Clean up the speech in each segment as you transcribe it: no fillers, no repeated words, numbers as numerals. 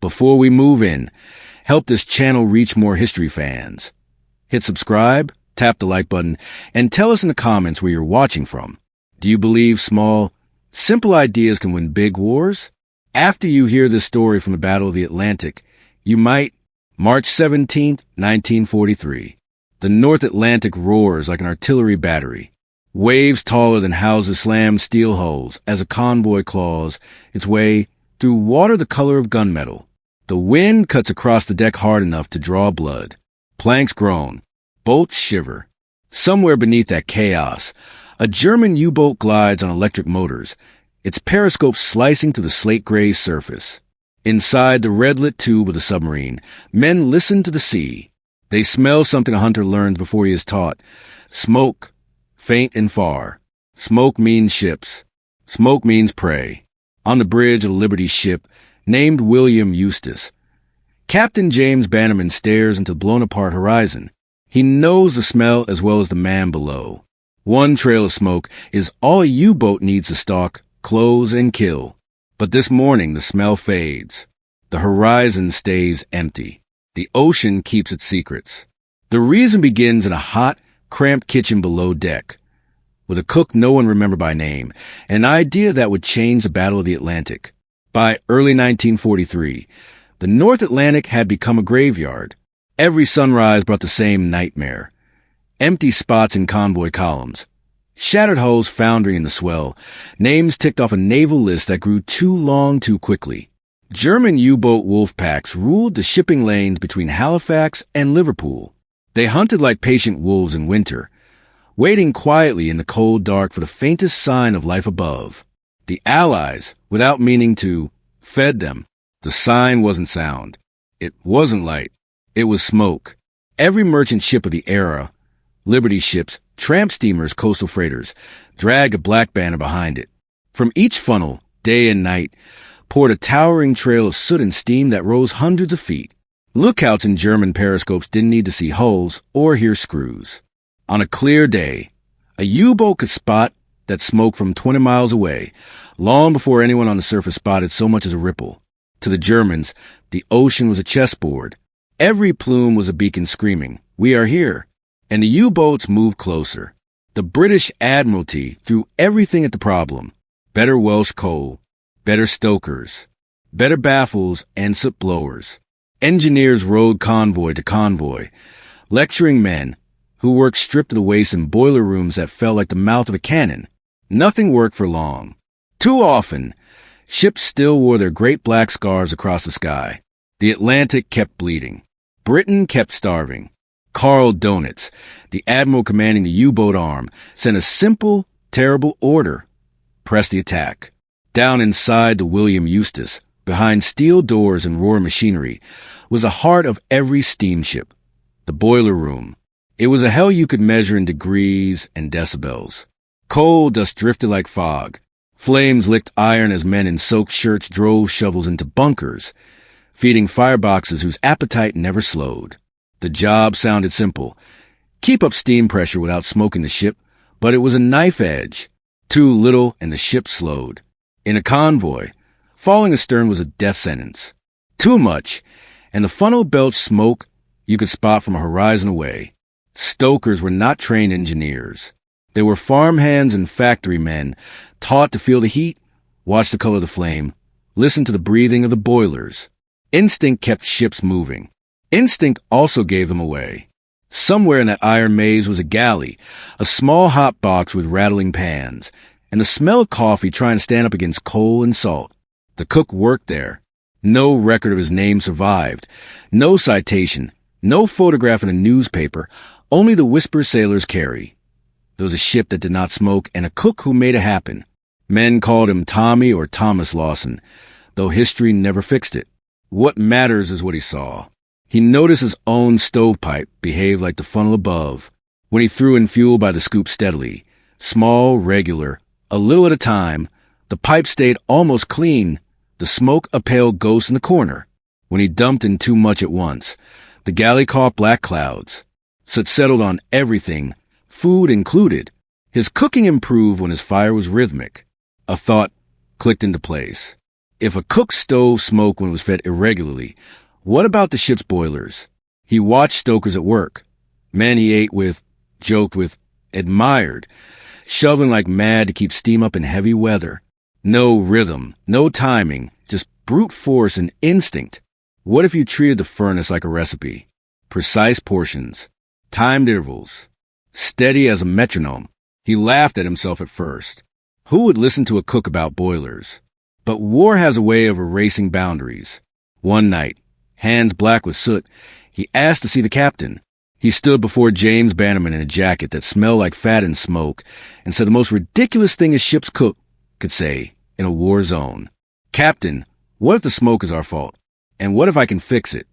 before we move in, help this channel reach more history fans. Hit subscribe, tap the like button, and tell us in the comments where you're watching from. Do you believe small, simple ideas can win big wars? After you hear this story from the Battle of the Atlantic, you might. March 17, 1943. The North Atlantic roars like an artillery battery. Waves taller than houses slam steel hulls as a convoy claws its way through water the color of gunmetal. The wind cuts across the deck hard enough to draw blood. Planks groan. Bolts shiver. Somewhere beneath that chaos, a German U-boat glides on electric motors, its periscope slicing through the slate-gray surface. Inside the red-lit tube of the submarine, men listen to the sea. They smell something a hunter learns before he is taught. Smoke, faint and far. Smoke means ships. Smoke means prey. On the bridge of the Liberty ship, named William Eustace, Captain James Bannerman stares into the blown-apart horizon. He knows the smell as well as the man below. One trail of smoke is all a U-boat needs to stalk, close, and kill. But this morning the smell fades. The horizon stays empty. The ocean keeps its secrets. The reason begins in a hot, cramped kitchen below deck, with a cook no one remembered by name, an idea that would change the Battle of the Atlantic. By early 1943, the North Atlantic had become a graveyard. Every sunrise brought the same nightmare. Empty spots in convoy columns. Shattered hulls foundering in the swell, names ticked off a naval list that grew too long too quickly. German U-boat wolf packs ruled the shipping lanes between Halifax and Liverpool. They hunted like patient wolves in winter, waiting quietly in the cold dark for the faintest sign of life above. The Allies, without meaning to, fed them. The sign wasn't sound. It wasn't light. It was smoke. Every merchant ship of the era, Liberty ships, tramp steamers, coastal freighters, dragged a black banner behind it. From each funnel, day and night, poured a towering trail of soot and steam that rose hundreds of feet. Lookouts in German periscopes didn't need to see hulls or hear screws. On a clear day, a U-boat could spot that smoke from 20 miles away, long before anyone on the surface spotted so much as a ripple. To the Germans, the ocean was a chessboard. Every plume was a beacon screaming, "We are here." And the U-boats moved closer. The British Admiralty threw everything at the problem. Better Welsh coal, better stokers, better baffles and soot blowers. Engineers rode convoy to convoy, lecturing men who worked stripped to the waist in boiler rooms that felt like the mouth of a cannon. Nothing worked for long. Too often, ships still wore their great black scars across the sky. The Atlantic kept bleeding. Britain kept starving. Carl Donitz, the admiral commanding the U-boat arm, sent a simple, terrible order. Press the attack. Down inside the William Eustace, behind steel doors and roaring machinery, was the heart of every steamship, the boiler room. It was a hell you could measure in degrees and decibels. Coal dust drifted like fog. Flames licked iron as men in soaked shirts drove shovels into bunkers, feeding fireboxes whose appetite never slowed. The job sounded simple. Keep up steam pressure without smoking the ship, but it was a knife edge. Too little and the ship slowed. In a convoy, falling astern was a death sentence. Too much, and the funnel belched smoke you could spot from a horizon away. Stokers were not trained engineers. They were farmhands and factory men, taught to feel the heat, watch the color of the flame, listen to the breathing of the boilers. Instinct kept ships moving. Instinct also gave them away. Somewhere in that iron maze was a galley, a small hot box with rattling pans, and the smell of coffee trying to stand up against coal and salt. The cook worked there. No record of his name survived. No citation. No photograph in a newspaper. Only the whispers sailors carry. There was a ship that did not smoke and a cook who made it happen. Men called him Tommy or Thomas Lawson, though history never fixed it. What matters is what he saw. He noticed his own stovepipe behave like the funnel above. When he threw in fuel by the scoop steadily, small, regular, a little at a time, the pipe stayed almost clean, the smoke a pale ghost in the corner. When he dumped in too much at once, the galley caught black clouds. Soot settled on everything, food included. His cooking improved when his fire was rhythmic. A thought clicked into place. If a cook's stove smoked when it was fed irregularly, what about the ship's boilers? He watched stokers at work. Men he ate with, joked with, admired, shoveling like mad to keep steam up in heavy weather. No rhythm, no timing, just brute force and instinct. What if you treated the furnace like a recipe? Precise portions, timed intervals, steady as a metronome. He laughed at himself at first. Who would listen to a cook about boilers? But war has a way of erasing boundaries. One night, hands black with soot, he asked to see the captain. He stood before James Bannerman in a jacket that smelled like fat and smoke and said the most ridiculous thing a ship's cook could say in a war zone. "Captain, what if the smoke is our fault? And what if I can fix it?"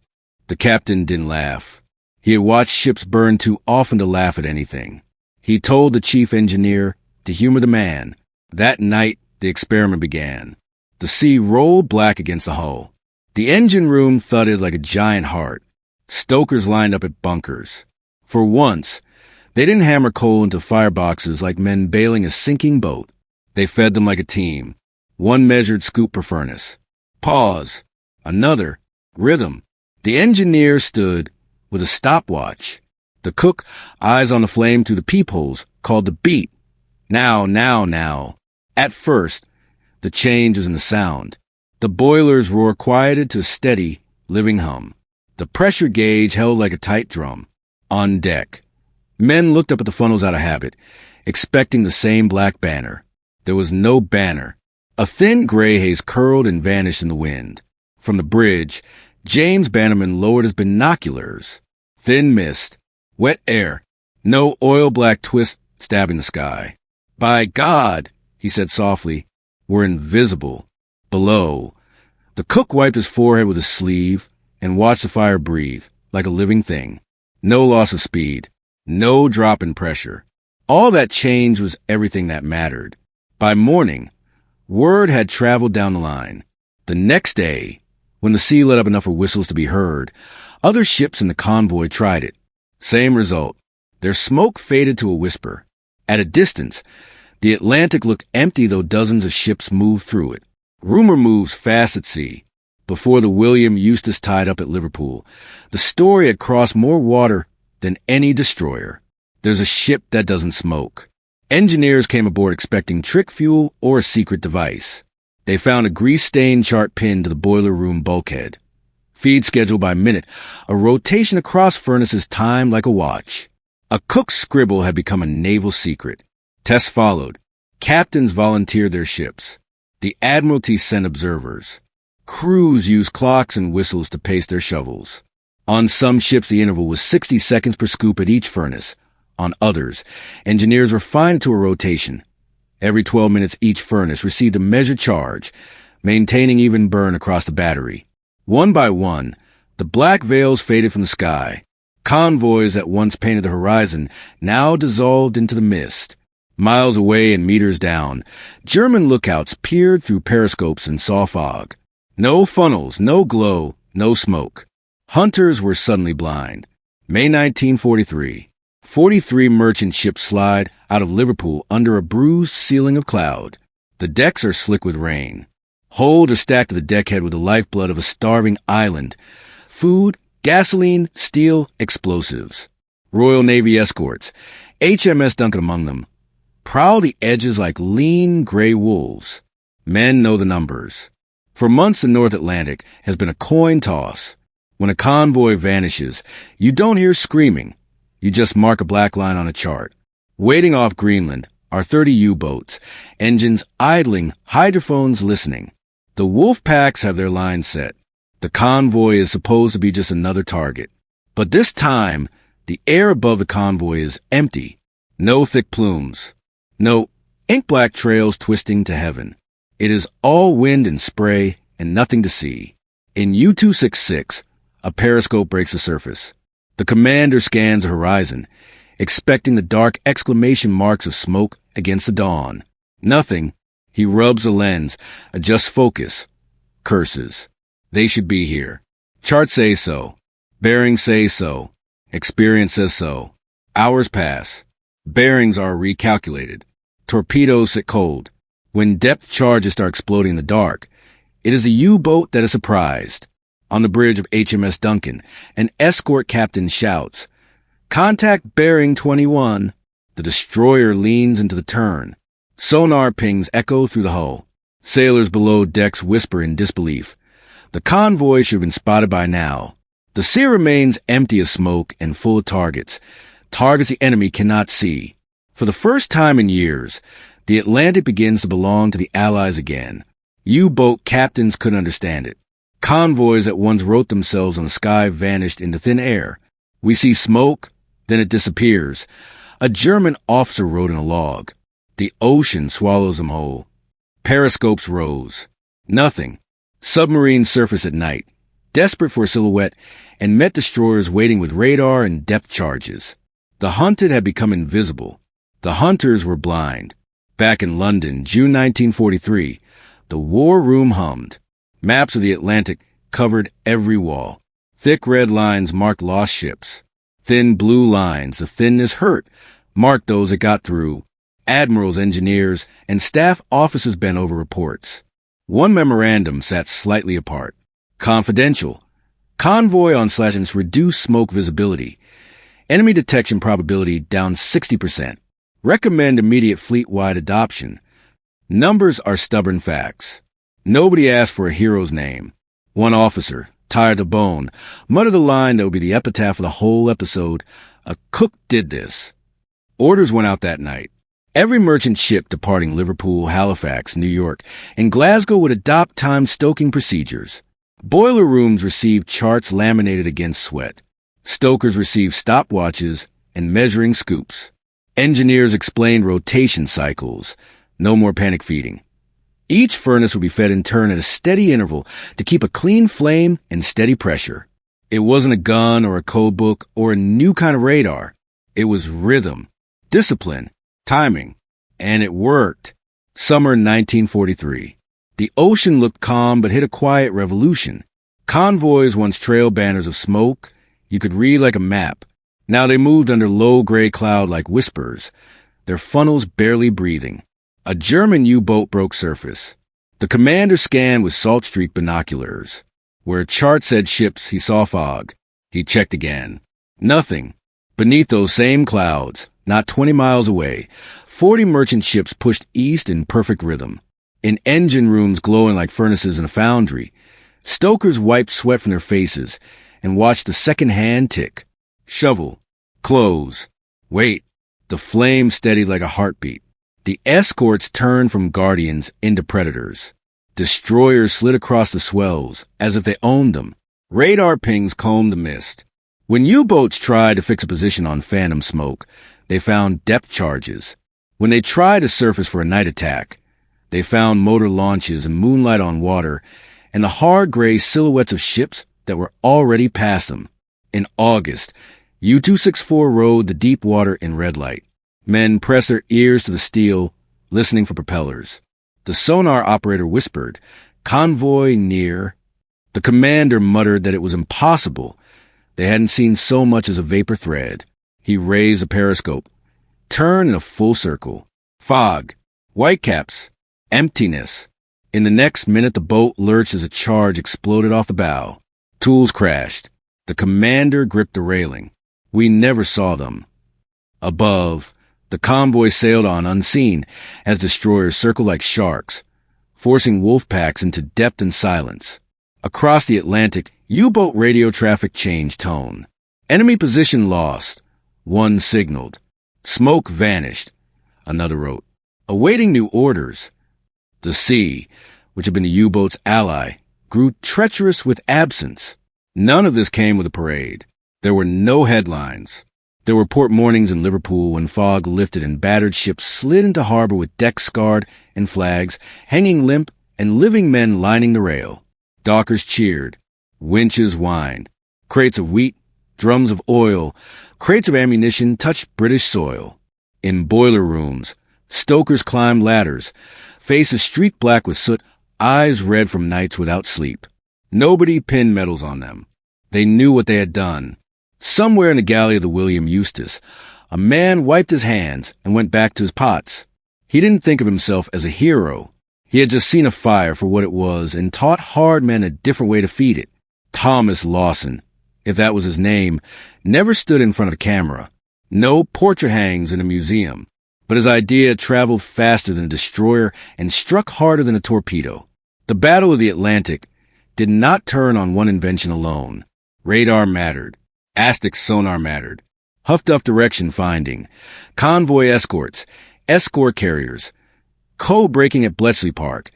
The captain didn't laugh. He had watched ships burn too often to laugh at anything. He told the chief engineer to humor the man. That night, the experiment began. The sea rolled black against the hull. The engine room thudded like a giant heart. Stokers lined up at bunkers. For once, they didn't hammer coal into fireboxes like men bailing a sinking boat. They fed them like a team. One measured scoop per furnace. Pause. Another. Rhythm. The engineer stood with a stopwatch. The cook, eyes on the flame through the peepholes, called the beat. Now, now, now. At first, the change was in the sound. The boiler's roar quieted to a steady, living hum. The pressure gauge held like a tight drum. On deck, men looked up at the funnels out of habit, expecting the same black banner. There was no banner. A thin gray haze curled and vanished in the wind. From the bridge, James Bannerman lowered his binoculars. Thin mist, wet air, no oil-black twist stabbing the sky. "By God," he said softly, "we're invisible." Below, the cook wiped his forehead with his sleeve and watched the fire breathe like a living thing. No loss of speed, no drop in pressure. All that change was everything that mattered. By morning, word had traveled down the line. The next day, when the sea let up enough for whistles to be heard, other ships in the convoy tried it. Same result. Their smoke faded to a whisper. At a distance, the Atlantic looked empty though dozens of ships moved through it. Rumor moves fast at sea. Before the William Eustace tied up at Liverpool, the story had crossed more water than any destroyer. There's a ship that doesn't smoke. Engineers came aboard expecting trick fuel or a secret device. They found a grease-stained chart pinned to the boiler room bulkhead. Feed schedule by minute, a rotation across furnaces timed like a watch. A cook's scribble had become a naval secret. Tests followed. Captains volunteered their ships. The Admiralty sent observers. Crews used clocks and whistles to pace their shovels. On some ships, the interval was 60 seconds per scoop at each furnace. On others, engineers refined it to a rotation. Every 12 minutes, each furnace received a measured charge, maintaining even burn across the battery. One by one, the black veils faded from the sky. Convoys that once painted the horizon now dissolved into the mist. Miles away and meters down, German lookouts peered through periscopes and saw fog. No funnels, no glow, no smoke. Hunters were suddenly blind. May 1943. 43 merchant ships slide out of Liverpool under a bruised ceiling of cloud. The decks are slick with rain. Hold are stacked to the deckhead with the lifeblood of a starving island. Food, gasoline, steel, explosives. Royal Navy escorts, HMS Duncan among them, prowl the edges like lean gray wolves. Men know the numbers. For months, the North Atlantic has been a coin toss. When a convoy vanishes, you don't hear screaming. You just mark a black line on a chart. Waiting off Greenland are 30 U-boats, engines idling, hydrophones listening. The wolf packs have their lines set. The convoy is supposed to be just another target. But this time, the air above the convoy is empty. No thick plumes. No ink-black trails twisting to heaven. It is all wind and spray and nothing to see. In U-266, a periscope breaks the surface. The commander scans the horizon, expecting the dark exclamation marks of smoke against the dawn. Nothing. He rubs the lens, adjusts focus. Curses. They should be here. Charts say so. Bearings say so. Experience says so. Hours pass. Bearings are recalculated. Torpedoes sit cold. When depth charges start exploding in the dark, It is a U-boat that is surprised. On the bridge of HMS Duncan, an escort captain shouts, "Contact bearing 21." The destroyer leans into the turn. Sonar pings echo through the hull. Sailors below decks whisper in disbelief. The convoy should have been spotted by now. The sea remains empty of smoke and full of targets. Targets the enemy cannot see. For the first time in years, the Atlantic begins to belong to the Allies again. U-boat captains couldn't understand it. Convoys that once wrote themselves on the sky vanished into thin air. We see smoke, then it disappears. A German officer wrote in a log. The ocean swallows them whole. Periscopes rose. Nothing. Submarines surface at night, desperate for a silhouette, and met destroyers waiting with radar and depth charges. The hunted had become invisible. The hunters were blind. Back in London, June 1943, the war room hummed. Maps of the Atlantic covered every wall. Thick red lines marked lost ships. Thin blue lines, the thinness hurt, marked those that got through. Admirals, engineers, and staff officers bent over reports. One memorandum sat slightly apart. Confidential. Convoy on / reduced smoke visibility. Enemy detection probability down 60%. Recommend immediate fleet-wide adoption. Numbers are stubborn facts. Nobody asked for a hero's name. One officer, tired to bone, muttered a line that would be the epitaph of the whole episode. A cook did this. Orders went out that night. Every merchant ship departing Liverpool, Halifax, New York, and Glasgow would adopt time-stoking procedures. Boiler rooms received charts laminated against sweat. Stokers received stopwatches and measuring scoops. Engineers explained rotation cycles. No more panic feeding. Each furnace would be fed in turn at a steady interval to keep a clean flame and steady pressure. It wasn't a gun or a code book or a new kind of radar. It was rhythm, discipline, timing, and it worked. Summer 1943. The ocean looked calm but hit a quiet revolution. Convoys once trailed banners of smoke you could read like a map. Now they moved under low gray cloud like whispers, their funnels barely breathing. A German U-boat broke surface. The commander scanned with salt-streaked binoculars. Where a chart said ships, he saw fog. He checked again. Nothing. Beneath those same clouds, not 20 miles away, 40 merchant ships pushed east in perfect rhythm. In engine rooms glowing like furnaces in a foundry, stokers wiped sweat from their faces and watched the second hand tick. Shovel. Close. Wait. The flame steadied like a heartbeat. The escorts turned from guardians into predators. Destroyers slid across the swells as if they owned them. Radar pings combed the mist. When U-boats tried to fix a position on phantom smoke, they found depth charges. When they tried to surface for a night attack, they found motor launches and moonlight on water and the hard gray silhouettes of ships that were already past them. In August, U-264 rode the deep water in red light. Men pressed their ears to the steel, listening for propellers. The sonar operator whispered, "Convoy near." The commander muttered that it was impossible. They hadn't seen so much as a vapor thread. He raised a periscope. Turn in a full circle. Fog. Whitecaps. Emptiness. In the next minute, the boat lurched as a charge exploded off the bow. Tools crashed. The commander gripped the railing. We never saw them. Above, the convoy sailed on unseen as destroyers circled like sharks, forcing wolf packs into depth and silence. Across the Atlantic, U-boat radio traffic changed tone. Enemy position lost. One signaled. Smoke vanished. Another wrote, awaiting new orders. The sea, which had been the U-boat's ally, grew treacherous with absence. None of this came with a parade. There were no headlines. There were port mornings in Liverpool when fog lifted and battered ships slid into harbor with decks scarred and flags hanging limp and living men lining the rail. Dockers cheered. Winches whined. Crates of wheat, drums of oil, crates of ammunition touched British soil. In boiler rooms, stokers climbed ladders, faces streaked black with soot, eyes red from nights without sleep. Nobody pinned medals on them. They knew what they had done. Somewhere in the galley of the William Eustace, a man wiped his hands and went back to his pots. He didn't think of himself as a hero. He had just seen a fire for what it was and taught hard men a different way to feed it. Thomas Lawson, if that was his name, never stood in front of a camera. No portrait hangs in a museum. But his idea traveled faster than a destroyer and struck harder than a torpedo. The Battle of the Atlantic did not turn on one invention alone. Radar mattered. Aztec sonar mattered. Huffed-up direction finding. Convoy escorts. Escort carriers. Code-breaking at Bletchley Park.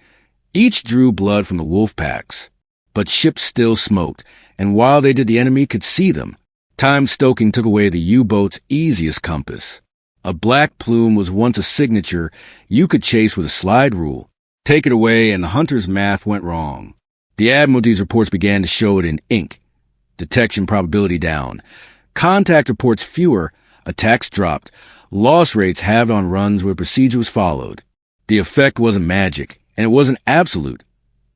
Each drew blood from the wolf packs. But ships still smoked, and while they did, the enemy could see them. Time stoking took away the U-boat's easiest compass. A black plume was once a signature you could chase with a slide rule. Take it away and the hunter's math went wrong. The Admiralty's reports began to show it in ink. Detection probability down. Contact reports fewer. Attacks dropped. Loss rates halved on runs where procedure was followed. The effect wasn't magic, and it wasn't absolute.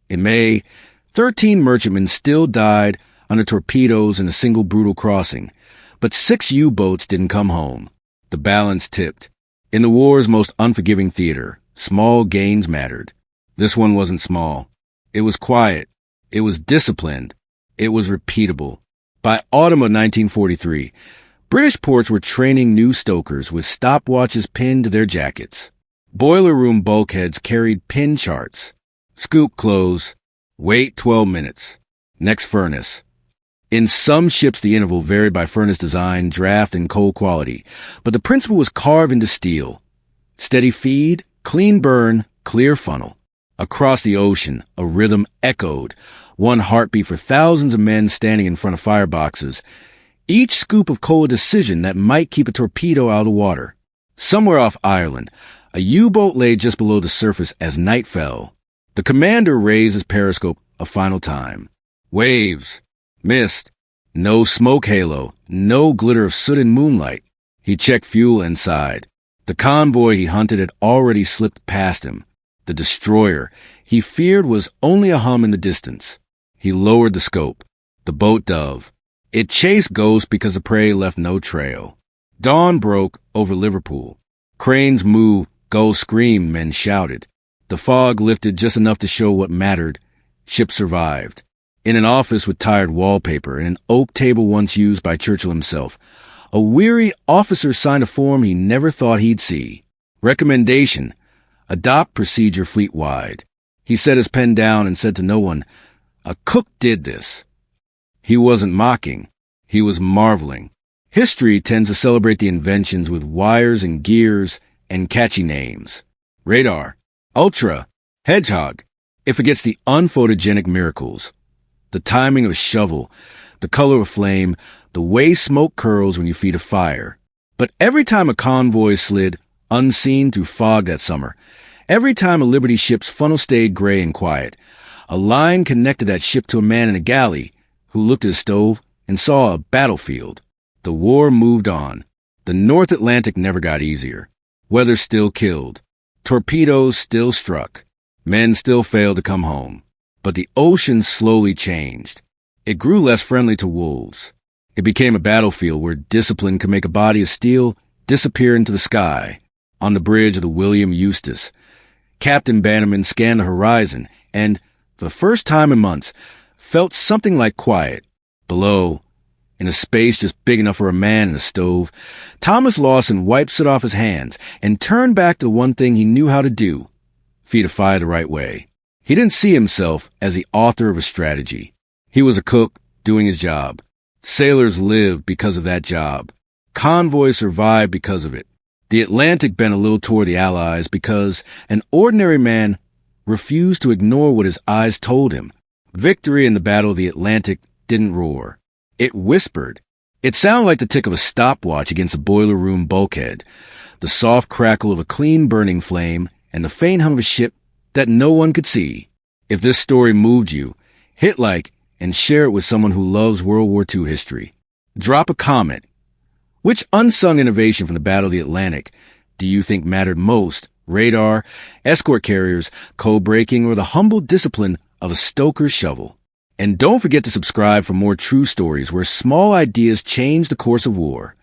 In May, 13 merchantmen still died under torpedoes in a single brutal crossing, but 6 U-boats didn't come home. The balance tipped. In the war's most unforgiving theater, small gains mattered. This one wasn't small. It was quiet. It was disciplined. It was repeatable. By autumn of 1943, British ports were training new stokers with stopwatches pinned to their jackets. Boiler room bulkheads carried pin charts. Scoop close. Wait 12 minutes. Next furnace. In some ships, the interval varied by furnace design, draft, and coal quality, but the principle was carved into steel. Steady feed, clean burn, clear funnel. Across the ocean, a rhythm echoed, one heartbeat for thousands of men standing in front of fireboxes. Each scoop of coal a decision that might keep a torpedo out of the water. Somewhere off Ireland, a U-boat lay just below the surface as night fell. The commander raised his periscope a final time. Waves. Mist. No smoke halo. No glitter of soot and moonlight. He checked fuel and sighed. The convoy he hunted had already slipped past him. The destroyer he feared was only a hum in the distance. He lowered the scope. The boat dove. It chased ghosts because the prey left no trail. Dawn broke over Liverpool. Cranes moved, gulls screamed, men shouted. The fog lifted just enough to show what mattered. Ship survived. In an office with tired wallpaper and an oak table once used by Churchill himself, a weary officer signed a form he never thought he'd see. Recommendation: adopt procedure fleet-wide. He set his pen down and said to no one, "A cook did this." He wasn't mocking. He was marveling. History tends to celebrate the inventions with wires and gears and catchy names. Radar, Ultra, Hedgehog. It forgets the unphotogenic miracles. The timing of a shovel, the color of a flame, the way smoke curls when you feed a fire. But every time a convoy slid, unseen through fog that summer, every time a Liberty ship's funnel stayed gray and quiet, a line connected that ship to a man in a galley who looked at his stove and saw a battlefield. The war moved on. The North Atlantic never got easier. Weather still killed. Torpedoes still struck. Men still failed to come home. But the ocean slowly changed. It grew less friendly to wolves. It became a battlefield where discipline could make a body of steel disappear into the sky. On the bridge of the William Eustis, Captain Bannerman scanned the horizon and, for the first time in months, felt something like quiet. Below, in a space just big enough for a man and a stove, Thomas Lawson wiped soot off his hands and turned back to one thing he knew how to do: feed a fire the right way. He didn't see himself as the author of a strategy. He was a cook doing his job. Sailors lived because of that job. Convoys survived because of it. The Atlantic bent a little toward the Allies because an ordinary man refused to ignore what his eyes told him. Victory in the Battle of the Atlantic didn't roar. It whispered. It sounded like the tick of a stopwatch against a boiler room bulkhead, the soft crackle of a clean burning flame, and the faint hum of a ship that no one could see. If this story moved you, hit like and share it with someone who loves World War II history. Drop a comment. Which unsung innovation from the Battle of the Atlantic do you think mattered most? Radar, escort carriers, code breaking, or the humble discipline of a stoker's shovel? And don't forget to subscribe for more true stories where small ideas change the course of war.